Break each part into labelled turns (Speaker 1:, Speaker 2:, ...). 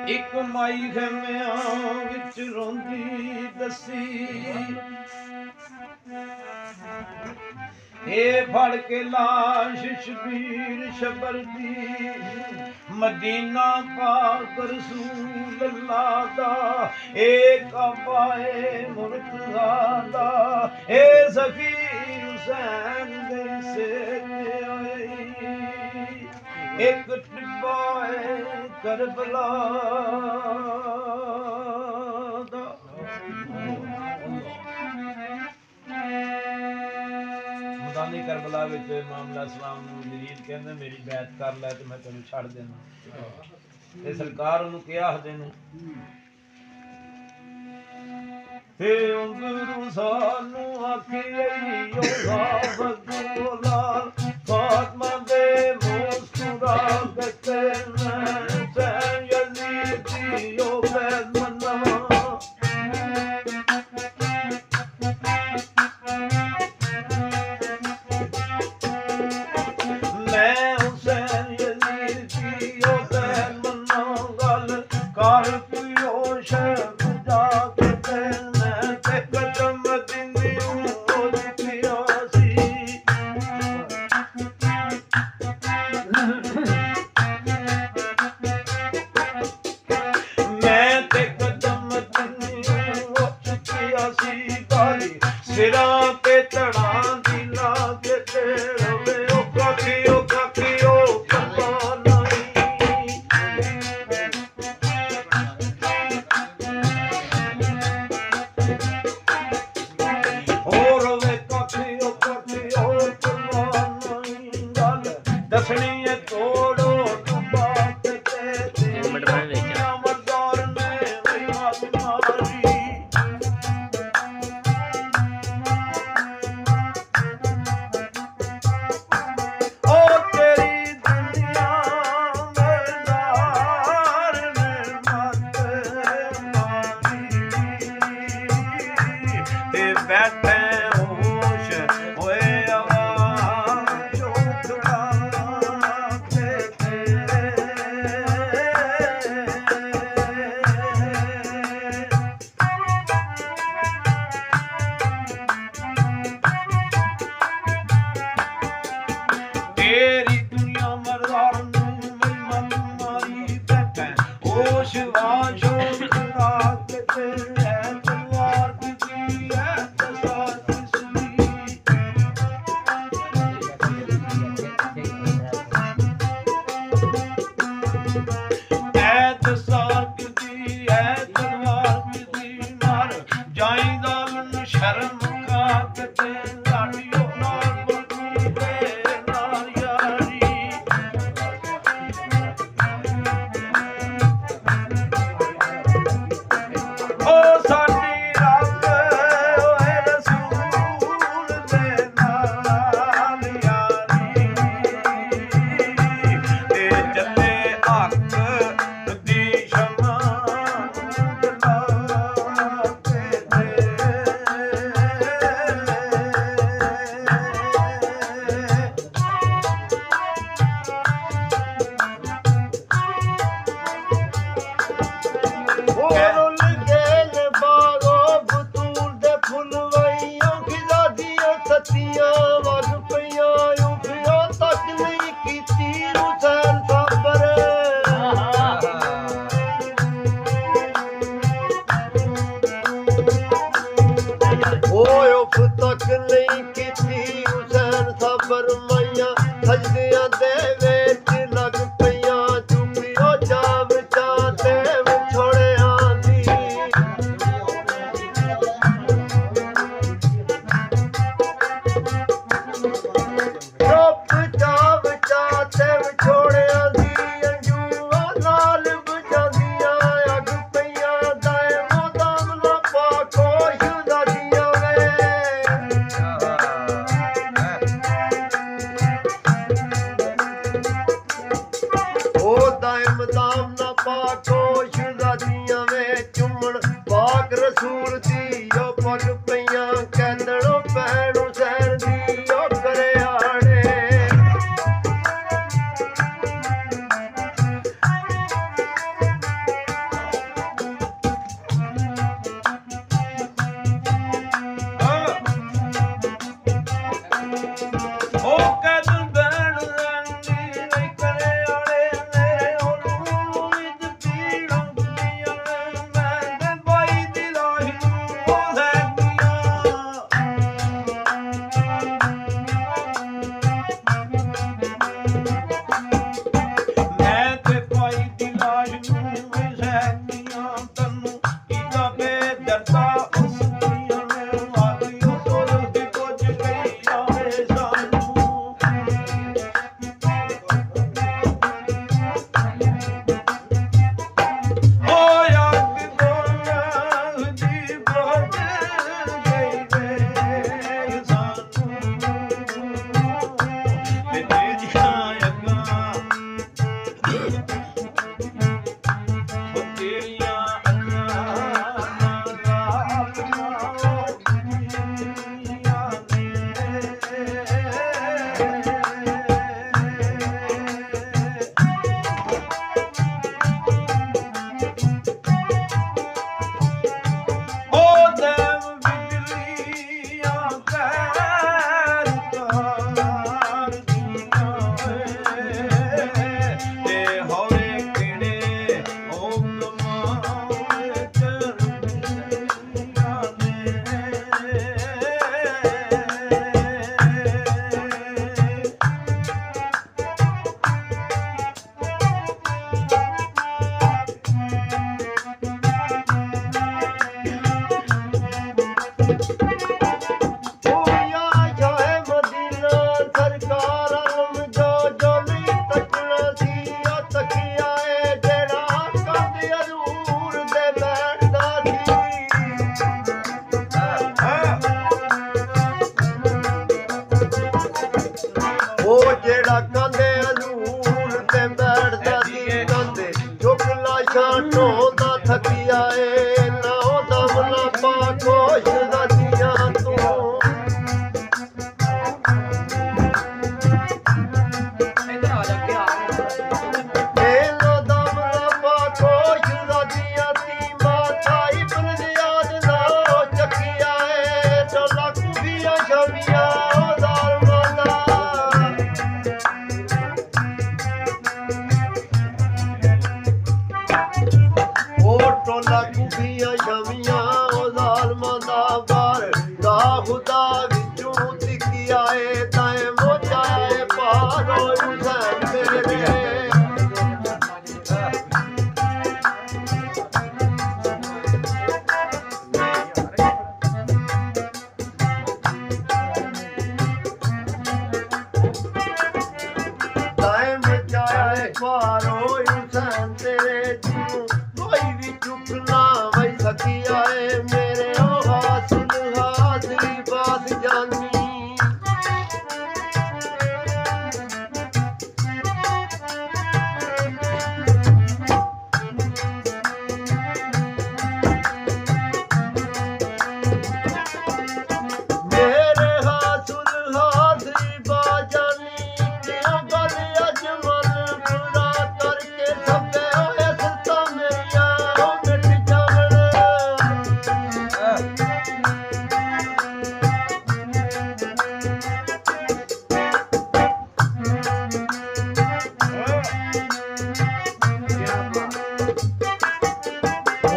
Speaker 1: ਇੱਕ ਮਾਈ ਖੈਮਿਆਂ ਵਿੱਚ ਰੋਂਦੀ ਦੱਸੀ, ਇਹ ਫੜ ਕੇ ਲਾਸ਼ ਸ਼ਬੀਰ ਸ਼ਬਰ ਦੀ, ਮਦੀਨਾ ਪਾਕ ਰਸੂਲ ਅੱਲਾਹ ਦਾ, ਇਹ ਕਾਬਾ ਏ ਮੁਰਤਜ਼ਾ ਦਾ, ਇਹ ਜ਼ਕੀ ਹੁਸੈਨ ਦੇ ਸਿਰ ਆਈ, ਇੱਕ ਟਿੱਬਾ ਏ ਕਰਬਲਾ ਦਾ। ਮੈਦਾਨੀ ਕਰਬਲਾ ਵਿੱਚ ਇਮਾਮ ਅਲੈਹਿਸ ਸਲਾਮ ਨੂੰ ਜਲੀਲ ਕਹਿੰਦੇ ਮੇਰੀ ਬੈਤ ਕਰ ਲੈ ਤੇ ਮੈਂ ਤੈਨੂੰ ਛੱਡ ਦੇਣਾ, ਤੇ ਸਰਕਾਰ ਉਹਨੂੰ ਕਿਹਾ ਆਖਦੇ ਨੇ ਤੇ ਉਂਗਰੂ ਸਾਨੂੰ ਆਖੀ ਓ ਸਾਬਕੂਲਾ ਫਾਤਮਾ ਦੇ ਮੁਸਕਰਾ ਕੇ ਮੈਂ ਸੈਨ ਯਜ਼ੀਦ ਓ ਬੈਦ ਮਨਾ, ਮੈਂ ਹੁਸੈਨ ਯਜ਼ੀਦ ਦੀ ਓ ਬੈਦ ਮਨਾ, ਗੱਲ ਕਰ ਪਿਓ ਸ਼ਹਿਰ ਜਾ ਕੇ ਮੈਂ ਤੇ ਕਦਮ ਦਿੰਦੀ ਉਹ ਜਿੱਤਿਆ ਸੀ, ਮੈਂ ਤੇ ਕਦਮ ਦਿੰਦੀ ਉਹ ਜਿੱਤਿਆ ਸੀ, ਕਾਲੀ ਸਿਰਾਂ ਤੇ ਧੜਾਂ ਦੀ ਲਾ ਕੇ ਤੇ ਰਵੇ ਉਹ ਕਾਖੀ ਉਹ ਪਤਾ ਨਹੀਂ, ਹੋਰ ਵੇ ਕਾਖੀ ਉਹ ਪਤਾ ਨਹੀਂ, ਗੱਲ ਦੱਸਣੀ ਏ ਤੋੜੋ ਡੁੱਬਾ ਤੇ ਮਰਦਾਰ ਨੇ ਵਈ ਮਤ ਮਾਰੀ, ਉਹ ਤੇਰੀ ਦੁਨੀਆ ਮਰਦਾਰ ਨੇ ਮਤ ਮਾਰੀ, ਤੇ ਬੈਠੇ ਹੋਸ਼ ਹੋਏ ਆਵਾਜ਼ ਉਠਾ ਕੇ ਤੇਰੀ ਦੁਨੀਆ ਮਰਦਾਰ ਨੂੰ ਮੇਰੀ ਮਤ ਮਾਰੀ, ਬੈਠੇ ਹੋਸ਼ ਵਾਸ਼ ਉਠਾ ਕੇ ਤਲਵਾਰ ਦੀ ਹੈ ਤਸਾਰ ਦੀ ਐ ਤਸਾਰ ਦੀ ਹੈ ਤਲਵਾਰ ਦੀ, ਮਾਰ ਜਾਈਦਾ ਮੈਨੂੰ ਸ਼ਰਮ ਖਾ ਕੇ ਲਾਡੀਓ ਨਾਲ ਬੁਲਦੀ ਤੇ ਨਾਲ ਯਾਰੀ, ਓ ਸਾਡੀ ਰੱਬ ਓਏ ਰਸੂਲ ਦੇ ਨਾਲ ਯਾਰੀ, ਤੇ ਚੱਲੇ ਹੱਕ ਦੀ ਸ਼ਮਾ ਜਲਾ ਕੇ ਓਏ ਉਫ ਤੱਕ ਨਹੀਂ ਕੀਤੀ ਹੁਸੈਨ ਸਾਬਰ ਮਾਈਆਂ, ਸਜਦਿਆਂ ਦੇ ਵਿੱਚ ਲੱਗ ਪਈਆਂ ਚੁੱਪੀਓ ਜਾ ਵਿਚਾਂ ਤੇ ਵਿਛੋੜਿਆਂ ਦੀ, ਚੁੱਪ ਜਾ ਵਿਚਾਂ ਤੇ ਵਿਛੋੜਿਆਂ ਦੀ, ਅੰਜੂਆਂ ਨਾਲ ਬੁਝਾਉਂਦੀਆਂ ਅੱਗ ਪਈਆਂ ਦਾਇਮੋ ਦਮ ਨਾ ਪਾ ਖੁਸ਼ ਦਾ ਦੀਆਂ ਵੇ, ਉਹ ਦਾਇਮ ਦਾਮ ਨਾ ਪਾ ਖੁਸ਼ ਦਾ ਦੀਆਂ ਵੇ, ਚੁੰਮਣ ਪਾਕ ਰਸੂਲ ਦੀ ਉਹ ਪੱਗ ਪਈਆਂ ਕਹਿੰਦਣੋਂ ਭੈਣ ਹੁਸੈਨ ਦੀ ਉਹ ਕਰਿਆੜੇ,
Speaker 2: ਤਕੀਆ ਏ ਜਿਹੜਾ ਕੰਧ ਅਜ਼ੂਰ ਦੇ ਬੈਠਦਾ ਸੀ ਉਹ ਜਿਹੜਾ ਕੰਧ ਅਜ਼ੂਰ ਤੇ ਬੈਠਦਾ ਸੀ ਕੰਧ ਝੁਕ ਲਾਸ਼ਾਂ ਢੋਂਦਾ ਥਕੀਆ ਏ ਨਾ ਉਹਦਾ ਮਨਾ ਪਾ ਕੋਸ਼ ਦਾ ਦੀਆਂ ਤੂੰ ਟੋਲਾ ਕੁਬੀਆਂ ਸ਼ਮੀਆਂ ਉਹ ਜ਼ਾਲਮਾਂ ਦਾ ਬਾਰ ਦਾ ਖੁਦਾ ਵਿੱਚੋਂ ਤਿੱਕਿਆ ਏ ਤਾਏ ਮੋਚਾ ਏ ਪਾਰੋ ਹੁਸੈਨ ਮੇਰੇ ਤਾਏ ਮੋਚਾ ਏ ਪਾਰੋ ਹੁਸੈਨ ਤੇਰੇ ਜੀ ਕੋਈ ਵੀ ਚੁੱਕ ਨਾ ਵਈ ਸਕੀਆ ਏ ਮੇਰੇ ਉਹ ਹਾਸਿਲ ਹਾਜ਼ਰੀ ਬਾਤ ਜਾਨੀ ਮੇਰੇ ਹਾਸਿਲ ਹਾਜ਼ਰੀ ਬਾਤ ਜਾਨੀ ਕਿਉਂ ਗੱਲ ਅਜਮਲ ਪੂਰਾ ਕਰਕੇ ਸਭੇ ਹੋਏ ਸੁਲਤਾਂ ਮੇਰੀਆਂ ਉਹ ਮਿਟ ਜਾਵਣ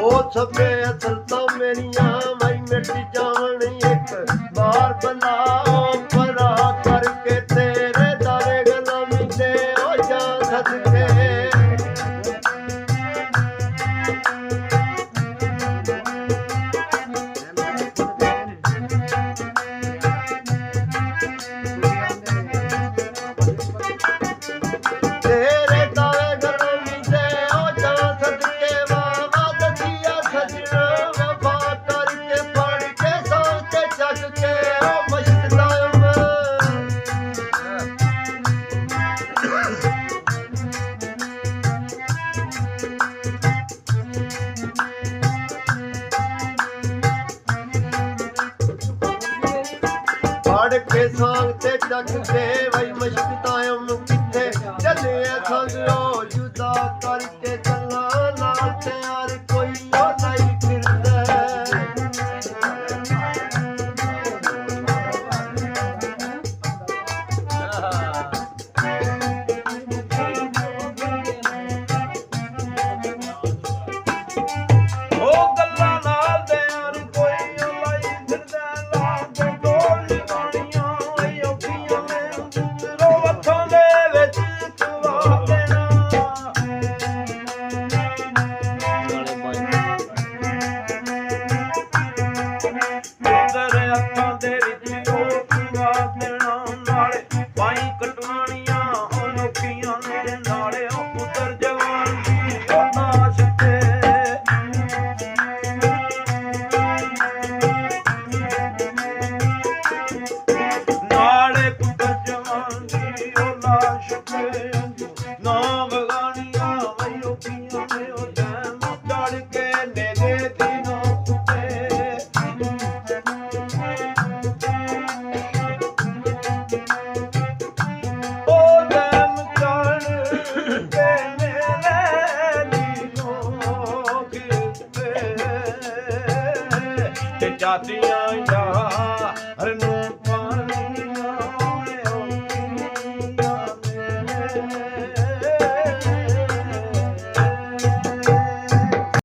Speaker 2: ਉਹ ਸਭੇ ਸੁਲਤਾਂ ਮੇਰੀਆਂ ਮੈਂ ਮਿਟ ਜਾਵਣ ਇੱਕ ਵਾਰ ਬਲਾਓ ਪਰਾ ਕਰਕੇ ਤੇਰੇ ਦਾਰੇ ਗਲਾਮੀ ਤੇ ਹੋ ਜਾ ਸਦਕੇ ਤੇਰੇ ਦਾਰੇ ਗਲਾਮੀ ਤੇ ਹੋ ਜਾ ਸਦਕੇ ਵਾਵਾ ਦਸੀਆ ਸਜਣਾ ਵਫਾ ਕਰਕੇ ਫੜ ਕੇ ਸੌਂ ਤੇ ਚੱਕ ਕੇ ਉਹ ਮਸ਼ਕਦਾਇਮ ਫੜ ਕੇ ਸਾਂਗ ਤੇ ਚੱਕ ਕੇ ਵਈ ਮਸ਼ਕਦਾਇਮ ਕਿੱਥੇ ਚੱਲੇ ਸੰਗੋ ਜੁਦਾ ਕਰਕੇ ਚੱਲਾਂ ਨਾਲ ਤੇ ਯਾਰ ਕੋਈ ਉਹ ਨਹੀਂ ਫਿਰਦਾ
Speaker 1: ਉਹ ਗੱਲਾਂ ਨਾਲ ਦੇ ਯਾਰ ਕੋਈ ਲਾਈ ਫਿਰਦਾ ਲਾ ਕੇ ਢੋਲ ਗਾਣੀਆਂ ਲਈ ਔਖੀਆਂ ਨੇ ਰੋ ਹੱਥਾਂ ਦੇ ਵਿੱਚ ਚਵਾ ਦੇਣਾ ਤੇਰੇ ਹੱਥਾਂ ਦੇ ਵਿੱਚ ਉਹ ਚਵਾ ਦੇਣਾ ਨਾਲੇ ਪਾਈ ਕਟਵਾਣੀਆਂ ਅਨੋਖੀਆਂ ਨੇ ਨਾਲੇ ਉਹ ਉਤਰ ਜਵਾਨ ਦੀ ਉਹ ਨਾਸ਼ ਤੇ ਨਾਲੇ ਪੁੱਤਰ ਜਵਾਨ ਦੀ ਉਹ ਲਾਸ਼ ਤੇ ਨਾਮ ਗਾਣੀਆਂ ਵਈ ਔਖੀਆਂ ਨੇ ਉਹ ਟੈਮ ਚੜ ਕੇ ਨੇਗੇ ਦਿਨੋਂ ਉੱਤੇ ਉਹ ਟੈਮ ਚੜ ਕੇ ਨੇਗੇ ਦਿਨੋਂ ਤੇ ਜਾਤੀਆਂ ਯਾ